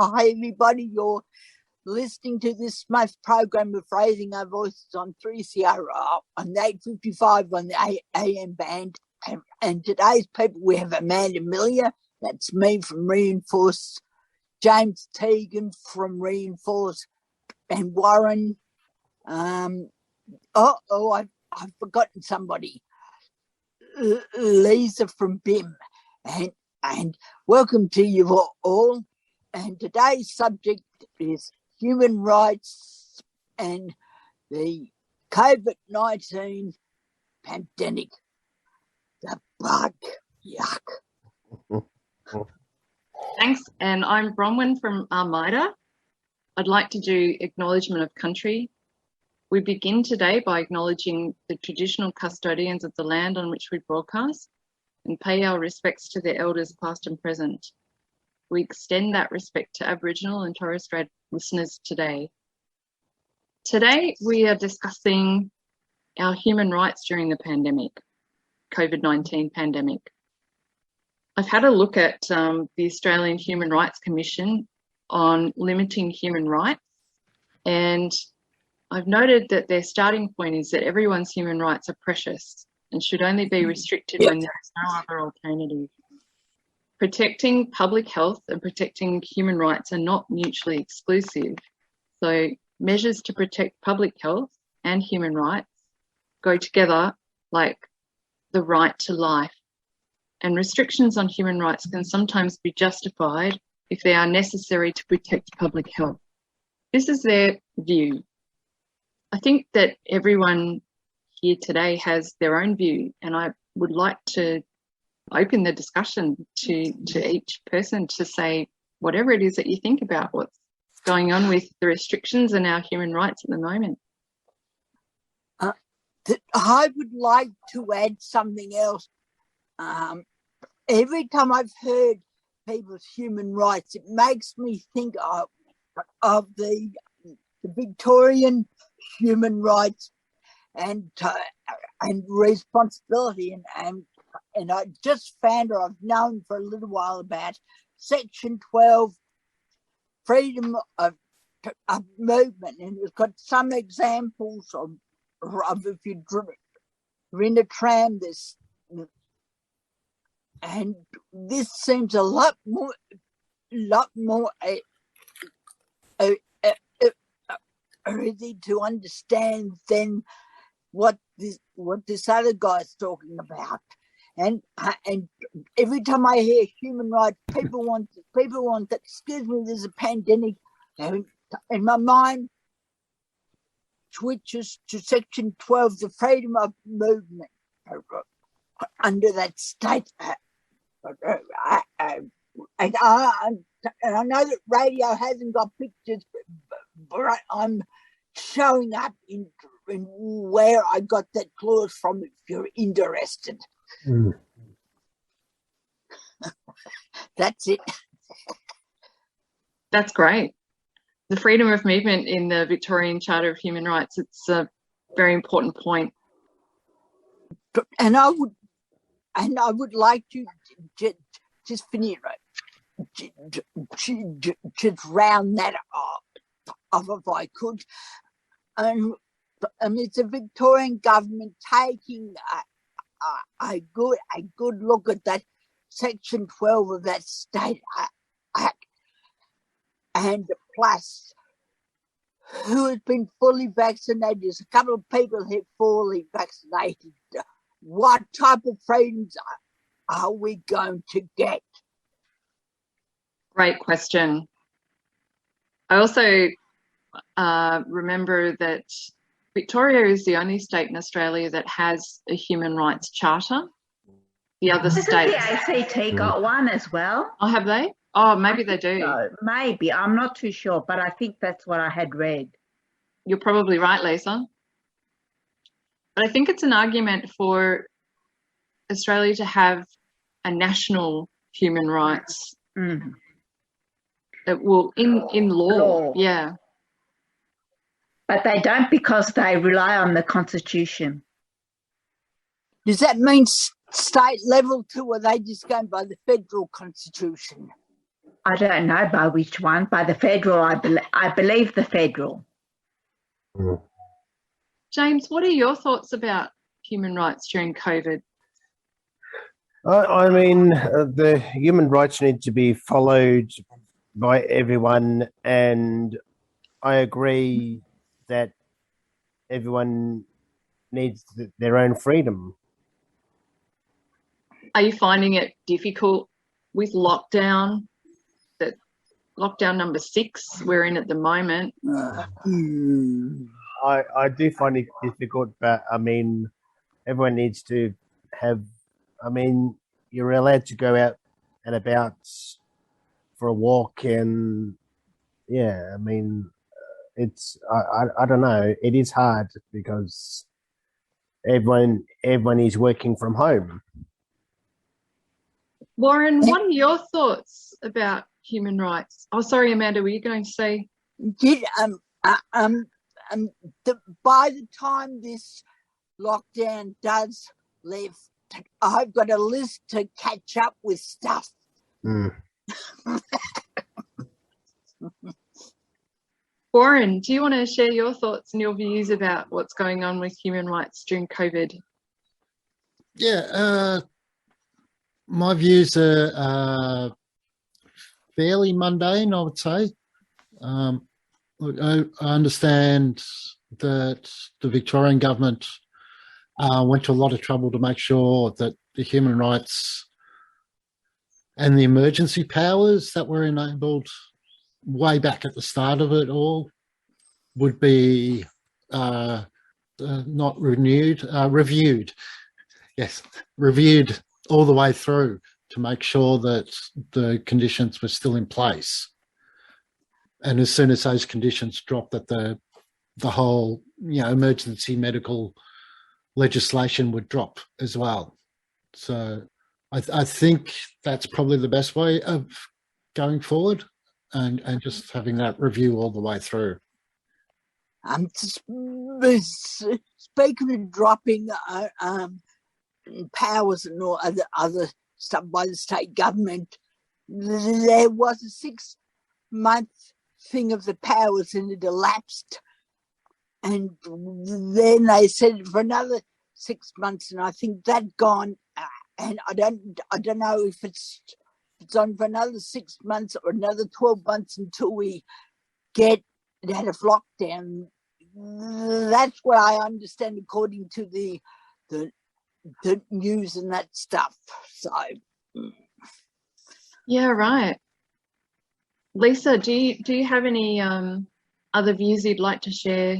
Hi, everybody. You're listening to this month's program of Raising Our Voices on 3CR on 8:55 on the AM band. And today's people, we have Amanda Miller, that's me from Reinforce, James Teagan from Reinforce, and Warren. I've forgotten somebody. Lisa from BIM. And welcome to you all. And today's subject is human rights and the COVID-19 pandemic. The bug. Yuck. Thanks, and I'm Bronwyn from Armida. I'd like to do acknowledgement of country. We begin today by acknowledging the traditional custodians of the land on which we broadcast and pay our respects to their elders past and present. We extend that respect to Aboriginal and Torres Strait listeners today. Today, we are discussing our human rights during the pandemic, COVID-19 pandemic. I've had a look at the Australian Human Rights Commission on limiting human rights, and I've noted that their starting point is that everyone's human rights are precious and should only be restricted when there is no other alternative. Protecting public health and protecting human rights are not mutually exclusive. So measures to protect public health and human rights go together like the right to life. And restrictions on human rights can sometimes be justified if they are necessary to protect public health. This is their view. I think that everyone here today has their own view, and I would like to open the discussion to each person to say whatever it is that you think about what's going on with the restrictions and our human rights at the moment. I would like to add something else. Every time I've heard people's human rights, it makes me think of the Victorian human rights and responsibility, and I just found, or I've known for a little while, about Section 12, freedom of movement, and it's got some examples of if you're in a tram, and this seems a lot more easy to understand than what this other guy's talking about. And every time I hear human rights, people want that. Excuse me, there's a pandemic, and my mind switches to Section 12, the freedom of movement under that state. And I know that radio hasn't got pictures, but I'm showing up in where I got that clause from, if you're interested. Mm. That's it. That's great. The freedom of movement in the Victorian Charter of Human Rights, it's a very important point. And I would like to just finish, just round that up if I could. And it's the Victorian government taking a good look at that Section 12 of that state act, and plus who has been fully vaccinated. There's a couple of people here fully vaccinated. What type of freedoms are we going to get? Great question. I also remember that Victoria is the only state in Australia that has a human rights charter. The other states... the ACT got one as well. Oh, have they? Oh, maybe they do. So, maybe. I'm not too sure, but I think that's what I had read. You're probably right, Lisa. But I think it's an argument for Australia to have a national human rights. Mm. Well, in law, yeah. But they don't, because they rely on the Constitution. Does that mean state level too, or are they just going by the federal Constitution? I don't know by which one. By the federal, I believe the federal. Mm. James, what are your thoughts about human rights during COVID? I mean, the human rights need to be followed by everyone, and I agree that everyone needs their own freedom. Are you finding it difficult with lockdown? That lockdown number 6 we're in at the moment. I do find it difficult, but I mean, everyone needs to have. I mean, you're allowed to go out and about for a walk, and yeah, I mean, it's I don't know. It is hard because everyone is working from home. Warren, what are your thoughts about human rights? Oh, sorry, Amanda, were you going to say? By the time this lockdown does lift, I've got a list to catch up with stuff. Mm. Warren, do you want to share your thoughts and your views about what's going on with human rights during COVID? Yeah, my views are fairly mundane, I would say. Look, I understand that the Victorian government went to a lot of trouble to make sure that the human rights and the emergency powers that were enabled way back at the start of it all would be not renewed, reviewed. Yes, reviewed all the way through to make sure that the conditions were still in place. And as soon as those conditions dropped, that the whole, emergency medical legislation would drop as well. So I think that's probably the best way of going forward, and just having that review all the way through. Speaking of dropping powers and all other stuff by the state government, there was a 6-month thing of the powers and it elapsed, and then they said for another 6 months, and I think that gone, and I don't know if it's on for another 6 months or another 12 months until we get out of lockdown. That's what I understand according to the news and that stuff. So yeah, right. Lisa, do you have any other views you'd like to share?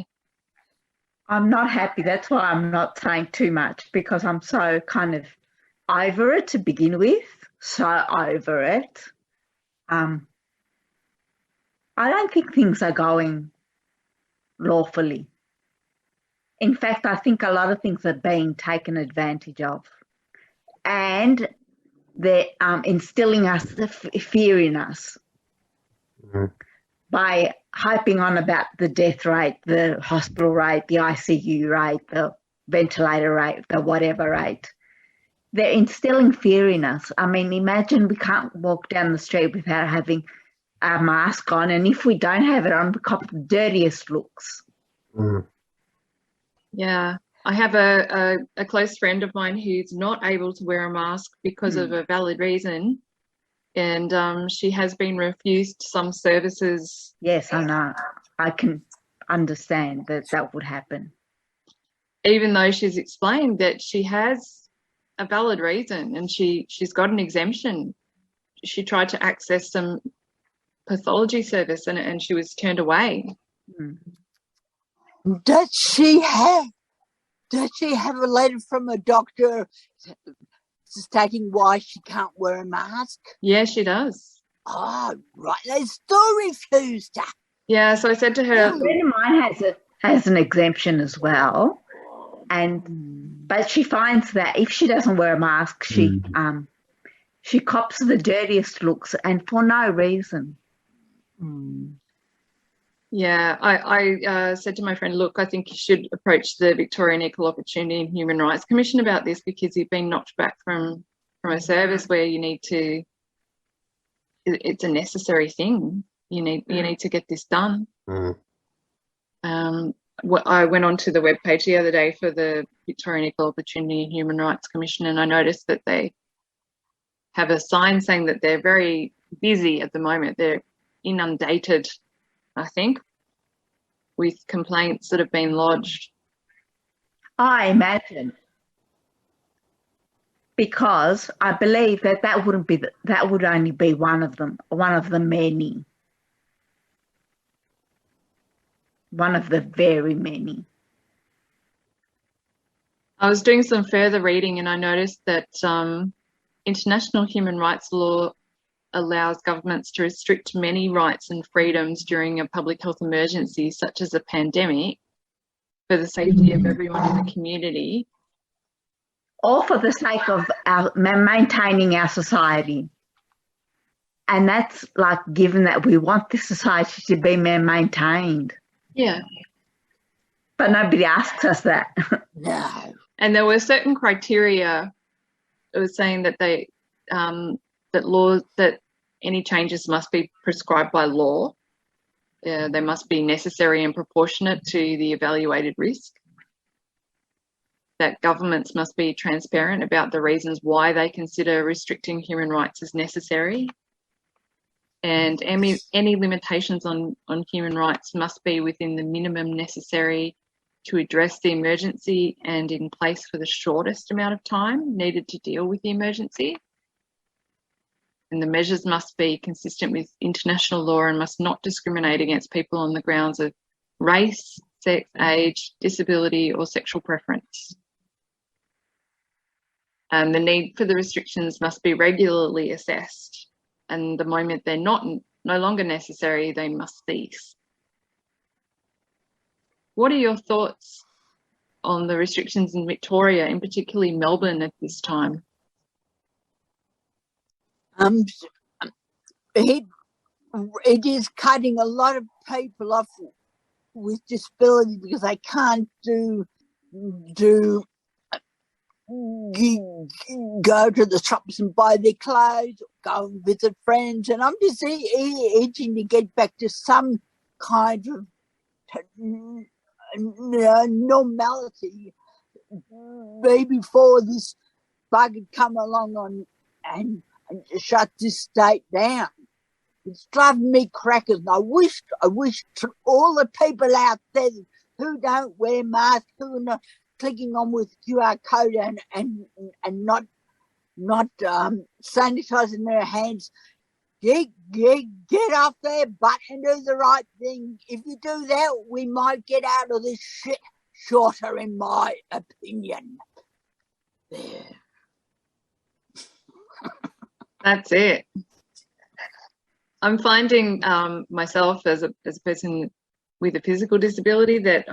I'm not happy. That's why I'm not saying too much, because I'm so kind of over it to begin with. So over it. I don't think things are going lawfully. In fact, I think a lot of things are being taken advantage of. And they're instilling fear in us. Mm-hmm. By hyping on about the death rate, the hospital rate, the ICU rate, the ventilator rate, the whatever rate. They're instilling fear in us. I mean, imagine we can't walk down the street without having a mask on, and if we don't have it on, we cop the dirtiest looks. Mm. Yeah, I have a close friend of mine who's not able to wear a mask because of a valid reason. And she has been refused some services. Yes, I know. I can understand that would happen. Even though she's explained that she has a valid reason and she's got an exemption. She tried to access some pathology service and she was turned away. Does she have a letter from a doctor stating why she can't wear a mask? Yeah, she does. Oh, right. They still refused her. Yeah, so I said to her, a friend of mine has an exemption as well, but she finds that if she doesn't wear a mask, she cops the dirtiest looks, and for no reason. Yeah, I said to my friend, look, I think you should approach the Victorian Equal Opportunity and Human Rights Commission about this, because you've been knocked back from a service where you need to it's a necessary thing. You need to get this done. I went onto the webpage the other day for the Victorian Equal Opportunity and Human Rights Commission, and I noticed that they have a sign saying that they're very busy at the moment. They're inundated, I think, with complaints that have been lodged. I imagine, because I believe that wouldn't be that would only be one of them, one of the many, one of the very many. I was doing some further reading and I noticed that international human rights law allows governments to restrict many rights and freedoms during a public health emergency, such as a pandemic, for the safety of everyone in the community. All for the sake of maintaining our society. And that's like, given that we want this society to be maintained. Yeah. But nobody asks us that. No. And there were certain criteria. It was saying that that any changes must be prescribed by law. They must be necessary and proportionate to the evaluated risk. That governments must be transparent about the reasons why they consider restricting human rights as necessary. And any limitations on human rights must be within the minimum necessary to address the emergency and in place for the shortest amount of time needed to deal with the emergency. And the measures must be consistent with international law and must not discriminate against people on the grounds of race, sex, age, disability, or sexual preference. The need for the restrictions must be regularly assessed, and the moment they're no longer necessary, they must cease. What are your thoughts on the restrictions in Victoria, and particularly Melbourne at this time? It is cutting a lot of people off with disability because they can't go to the shops and buy their clothes, go and visit friends, and I'm just itching to get back to some kind of normality before this bugger come along and shut this state down. It's driving me crackers, and I wish all the people out there who don't wear masks, who are not clicking on with QR code and not sanitizing their hands, get off their butt and do the right thing. If you do that, we might get out of this shit shorter, in my opinion. There. That's it. I'm finding myself as a person with a physical disability that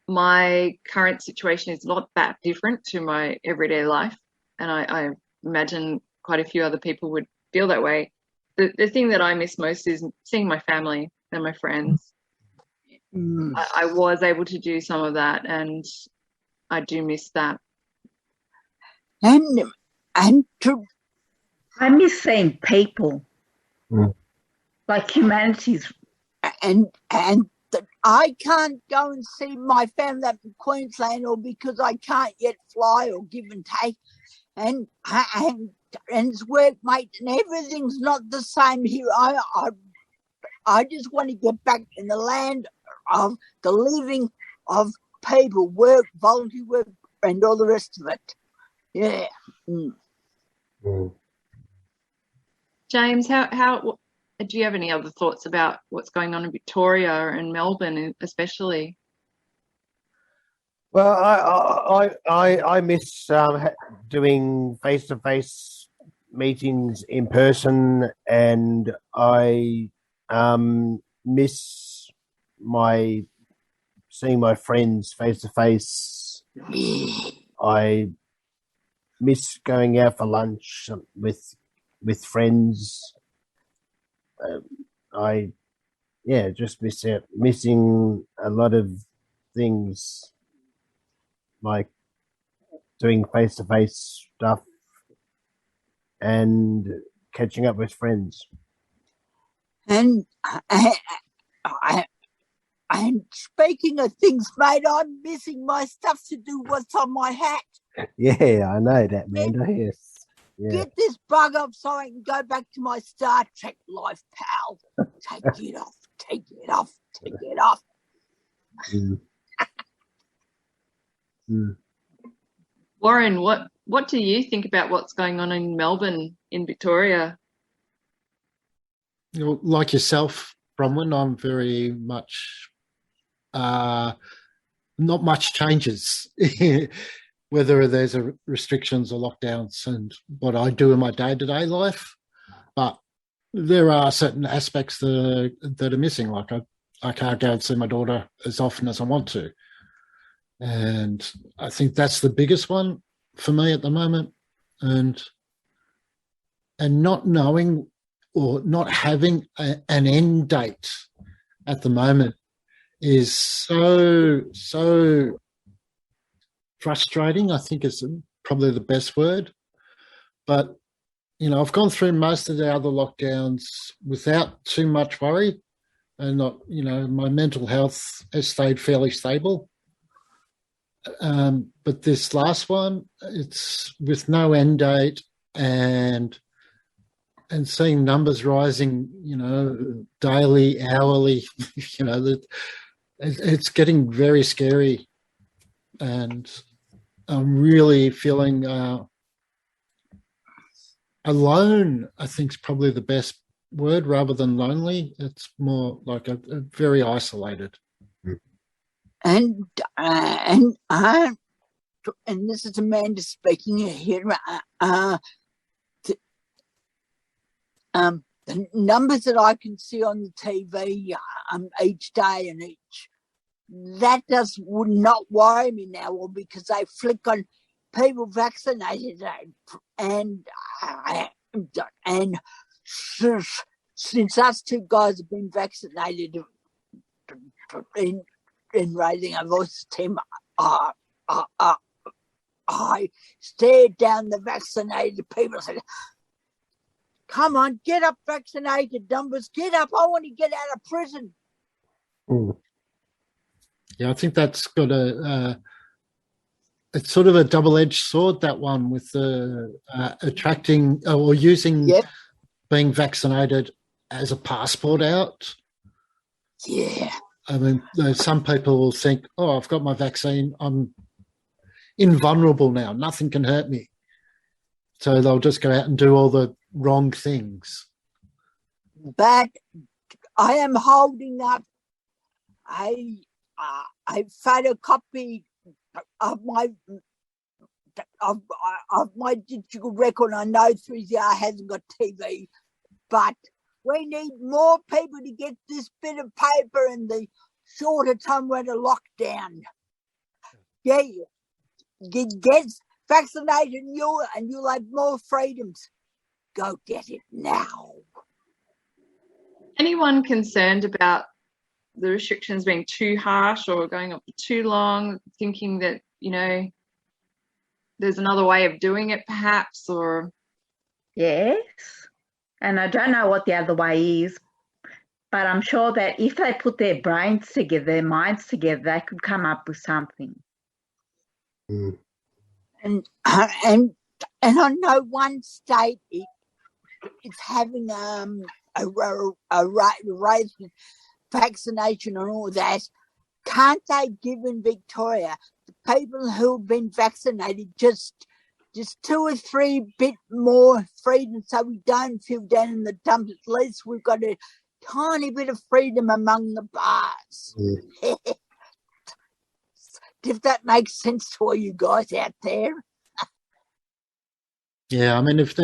my current situation is not that different to my everyday life, and I imagine quite a few other people would feel that way. The thing that I miss most is seeing my family and my friends. I was able to do some of that, and I do miss that. And I miss seeing people, like humanities. And I can't go and see my family up in Queensland, or because I can't yet fly or give and take, and it's workmates and everything's not the same here. I just want to get back in the land of the living of people, work, volunteer work, and all the rest of it. Yeah. James, how do you have any other thoughts about what's going on in Victoria and Melbourne, especially? Well, I miss doing face-to-face meetings in person, and I miss seeing my friends face-to-face. I miss going out for lunch with friends. Just missing a lot of things, like doing face-to-face stuff, and catching up with friends. And and speaking of things, mate, I'm missing my stuff to do what's on my hat. Yeah, I know that, Amanda. Yes. Yeah. Get this bug off so I can go back to my Star Trek life, pal. Take it off. Take it off. Take it off. Mm. Mm. Warren, what do you think about what's going on in Melbourne, in Victoria? You know, like yourself, Bronwyn, I'm very much not much changes, whether there's restrictions or lockdowns and what I do in my day-to-day life. But there are certain aspects that are missing. Like I can't go and see my daughter as often as I want to. And I think that's the biggest one for me at the moment. And not knowing or not having an end date at the moment is so frustrating, I think is probably the best word. But, you know, I've gone through most of the other lockdowns without too much worry, and not, you know, my mental health has stayed fairly stable. But this last one, it's with no end date and seeing numbers rising, you know, daily, hourly, you know, it's getting very scary, and I'm really feeling alone. I think is probably the best word rather than lonely. It's more like a very isolated. And this is Amanda speaking here. The numbers that I can see on the TV each day and that would not worry me now, or because they flick on people vaccinated and since us two guys have been vaccinated in raising our voice, Tim, I stared down the vaccinated people and said, come on, get up, vaccinated numbers, get up. I want to get out of prison. Mm. Yeah, I think that's got it's sort of a double-edged sword, that one, with attracting or using being vaccinated as a passport out. Yeah. I mean, some people will think, oh, I've got my vaccine, I'm invulnerable now, nothing can hurt me. So they'll just go out and do all the wrong things. But I am holding up a photocopy of my digital record. I know 3CR hasn't got TV, but we need more people to get this bit of paper in the shorter time we're in a lockdown. Yeah, get vaccinated and you'll have more freedoms. Go get it now. Anyone concerned about the restrictions being too harsh or going on for too long, thinking that, you know, there's another way of doing it perhaps, or? Yes. And I don't know what the other way is, but I'm sure that if they put their brains together, their minds together, they could come up with something. Mm. And I know one state is having a raise with vaccination and all that. Can't they give in Victoria the people who've been vaccinated just 2 or 3 bit more freedom, so we don't feel down in the dumps? At least we've got a tiny bit of freedom among the bars. Mm. If that makes sense to all you guys out there. Yeah, I mean, if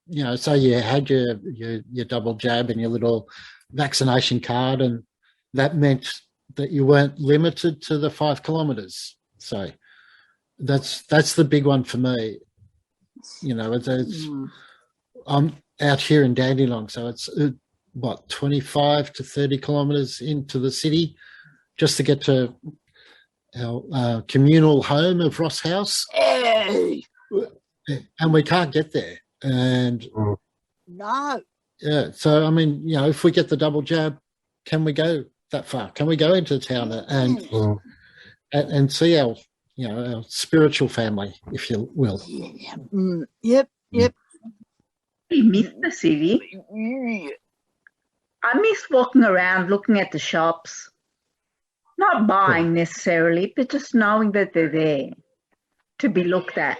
you know, say you had your double jab and your little vaccination card, and that meant that you weren't limited to the 5 kilometres. So that's the big one for me. You know, I'm out here in Dandenong, so it's 25 to 30 kilometres into the city just to get to our communal home of Ross House. Hey. And we can't get there. And No. Yeah. So, I mean, you know, if we get the double jab, can we go that far? Can we go into town and see our, you know, our spiritual family, if you will? Yeah. Yep. I miss the city. I miss walking around, looking at the shops, not buying necessarily, but just knowing that they're there to be looked at.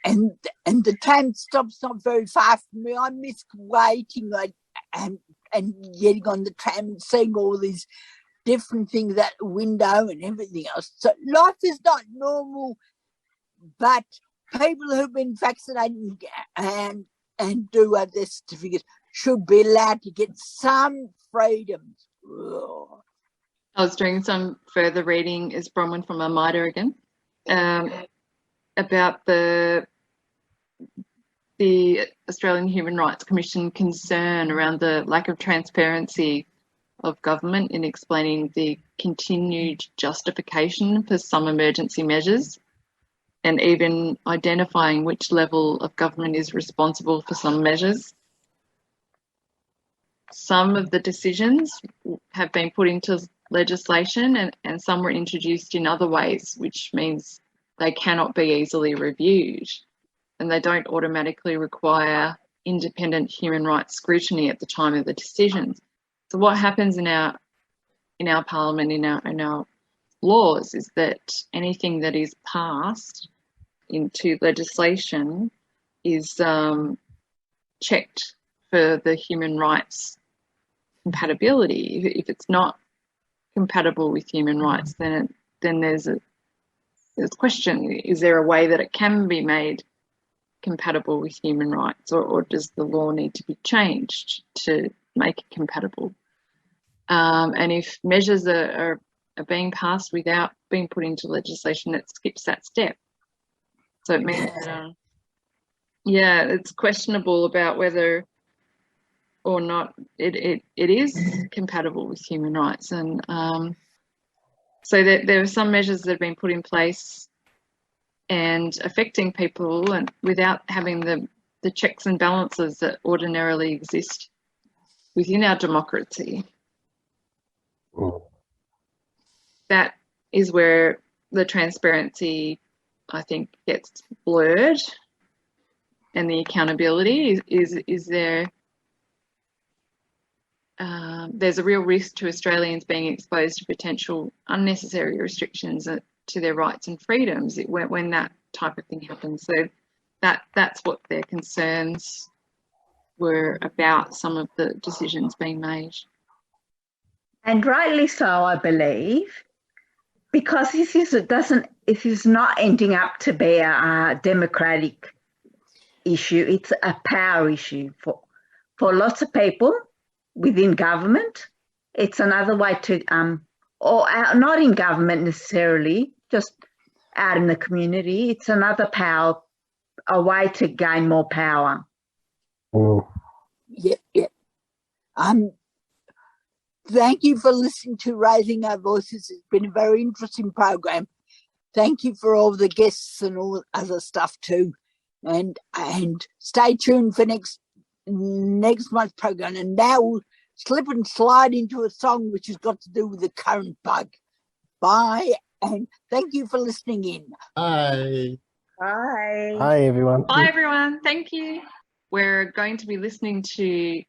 And the tram stop's not very far from me. I miss waiting and getting on the tram and seeing all these different things at the window and everything else. So life is not normal, but people who've been vaccinated and do have their certificates should be allowed to get some freedoms. Ugh. I was doing some further reading, is Bronwyn from Armida again, about the Australian Human Rights Commission concern around the lack of transparency of government in explaining the continued justification for some emergency measures, and even identifying which level of government is responsible for some measures. Some of the decisions have been put into legislation and some were introduced in other ways, which means they cannot be easily reviewed and they don't automatically require independent human rights scrutiny at the time of the decisions. So what happens in our parliament, in our laws, is that anything that is passed into legislation is checked for the human rights compatibility. If it's not compatible with human rights, then there's a question: is there a way that it can be made compatible with human rights, or does the law need to be changed to make it compatible? And if measures are being passed without being put into legislation, it skips that step. So it means that, it's questionable about whether or not it is compatible with human rights. And so there are some measures that have been put in place and affecting people and without having the checks and balances that ordinarily exist within our democracy. That is where the transparency, I think, gets blurred, and the accountability is there. There's a real risk to Australians being exposed to potential unnecessary restrictions to their rights and freedoms when that type of thing happens. So that's what their concerns were about, some of the decisions being made. And rightly so, I believe, because this is not ending up to be a democratic issue. It's a power issue for lots of people within government. It's another way to, or not in government necessarily, just out in the community. It's another power, a way to gain more power. Yeah. Thank you for listening to Raising Our Voices. It's been a very interesting program. Thank you for all the guests and all other stuff too. And stay tuned for next month's program. And now we'll slip and slide into a song which has got to do with the current bug. Bye, and thank you for listening in. Bye. Bye. Hi, everyone. Bye, everyone. Thank you. We're going to be listening to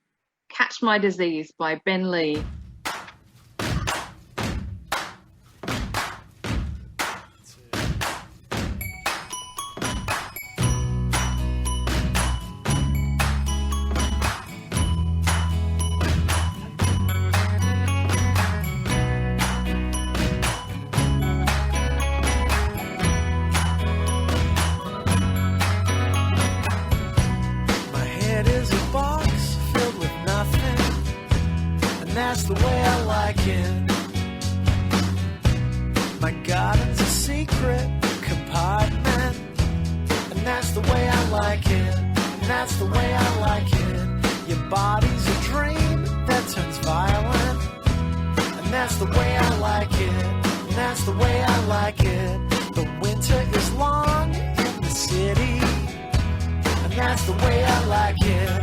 Catch My Disease by Ben Lee. That's the way I like it. My garden's a secret compartment, and that's the way I like it. And that's the way I like it. Your body's a dream that turns violent, and that's the way I like it. And that's the way I like it. The winter is long in the city, and that's the way I like it.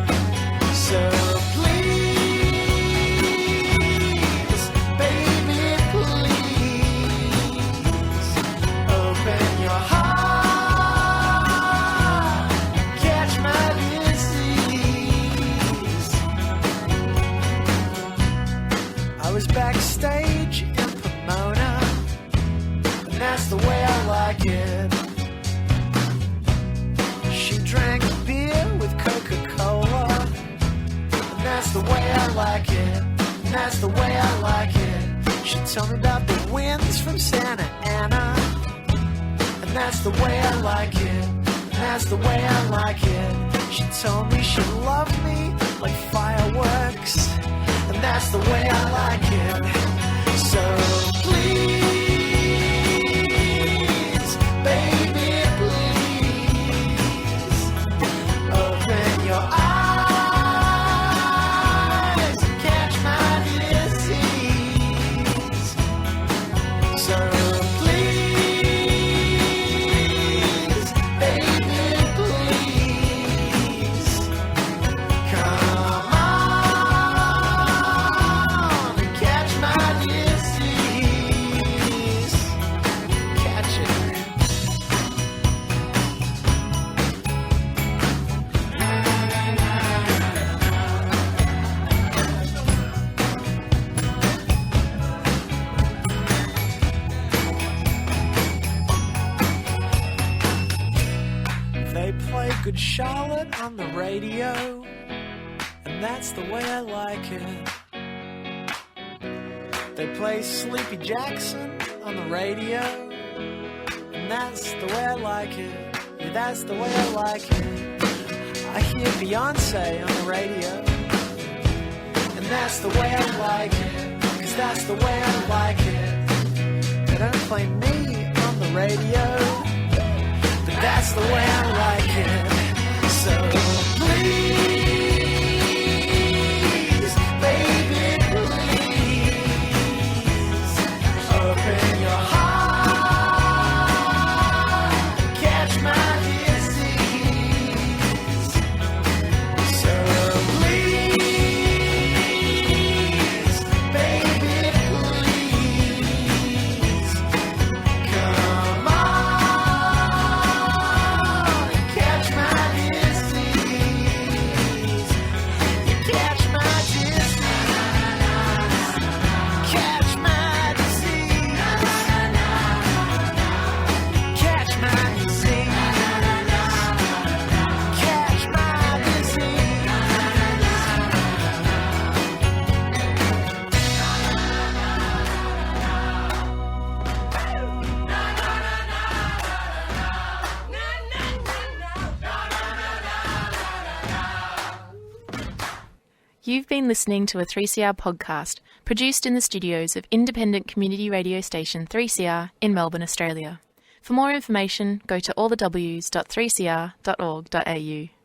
backstage in Pomona, and that's the way I like it. She drank beer with Coca-Cola, and that's the way I like it, and that's the way I like it. She told me about the winds from Santa Ana, and that's the way I like it, and that's the way I like it. She told me she loved me like fireworks, and that's the way I like it. So please, baby, please, open your eyes and catch my disease. So please, baby, please, come on and catch my disease. Catch it. They play Good Charlotte on the radio, and that's the way I like it. They play Sleepy Jackson on the radio, and that's the way I like it. Yeah, that's the way I like it. I hear Beyonce on the radio, and that's the way I like it, 'cause that's the way I like it. They don't play me on the radio, but that's the way I like it. So please, baby, please, open your heart and catch my disease. So please, baby, please, come on and catch my disease. You catch my disease. Catch my disease. Catch my disease. Catch my disease. You've been listening to a 3CR podcast produced in the studios of independent community radio station 3CR in Melbourne, Australia. For more information, go to allthews.3cr.org.au.